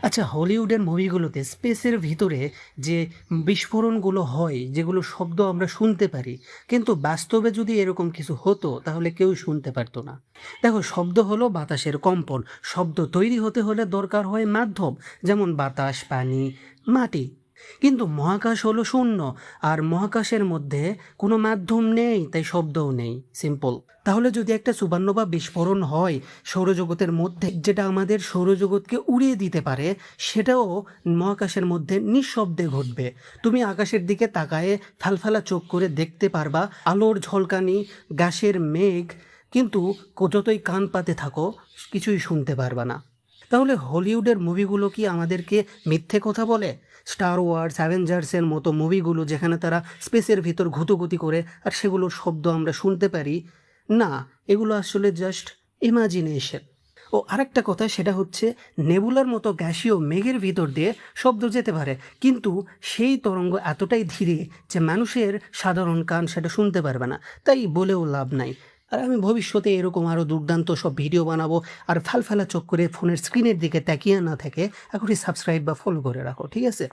আচ্ছা, হলিউডের মুভিগুলোতে স্পেসের ভিতরে যে বিস্ফোরণগুলো হয়, যেগুলো শব্দ আমরা শুনতে পারি, কিন্তু বাস্তবে যদি এরকম কিছু হতো তাহলে কেউ শুনতে পারতো না। দেখো, শব্দ হলো বাতাসের কম্পন। শব্দ তৈরি হতে হলে দরকার হয় মাধ্যম, যেমন বাতাস, পানি, মাটি। কিন্তু মহাকাশ হলো শূন্য, আর মহাকাশের মধ্যে কোনো মাধ্যম নেই, তাই শব্দও নেই। সিম্পল। তাহলে যদি একটা সুপারনোভা বিস্ফোরণ হয় সৌরজগতের মধ্যে, যেটা আমাদের সৌরজগৎকে উড়িয়ে দিতে পারে, সেটাও মহাকাশের মধ্যে নিঃশব্দে ঘটবে। তুমি আকাশের দিকে তাকায়ে ফালফালা চোখ করে দেখতে পারবা আলোর ঝলকানি, গ্যাসের মেঘ, কিন্তু যতই কান পাতে থাকো কিছুই শুনতে পারবা না। তাহলে হলিউডের মুভিগুলো কি আমাদেরকে মিথ্যে কথা বলে? স্টার ওয়ার্স, অ্যাভেঞ্জার্সের মতো মুভিগুলো, যেখানে তারা স্পেসের ভিতর ঘুটোঘুটি করে আর সেগুলোর শব্দ আমরা শুনতে পারি, না, এগুলো আসলে জাস্ট ইমাজিনেশন। ও আরেকটা কথা, সেটা হচ্ছে নেবুলার মতো গ্যাসীয় মেঘের ভিতর দিয়ে শব্দ যেতে পারে, কিন্তু সেই তরঙ্গ এতটাই ধীরে যে মানুষের সাধারণ কান সেটা শুনতে পারবে না, তাই বলেও লাভ নাই। আর আমি ভবিষ্যতে এরকম আরও দুর্দান্ত সব ভিডিও বানাবো। আর ফালফালা চোখ করে ফোনের স্ক্রিনের দিকে তাকিয়ে না থেকে এখনই সাবস্ক্রাইব বা ফলো করে রাখো, ঠিক আছে?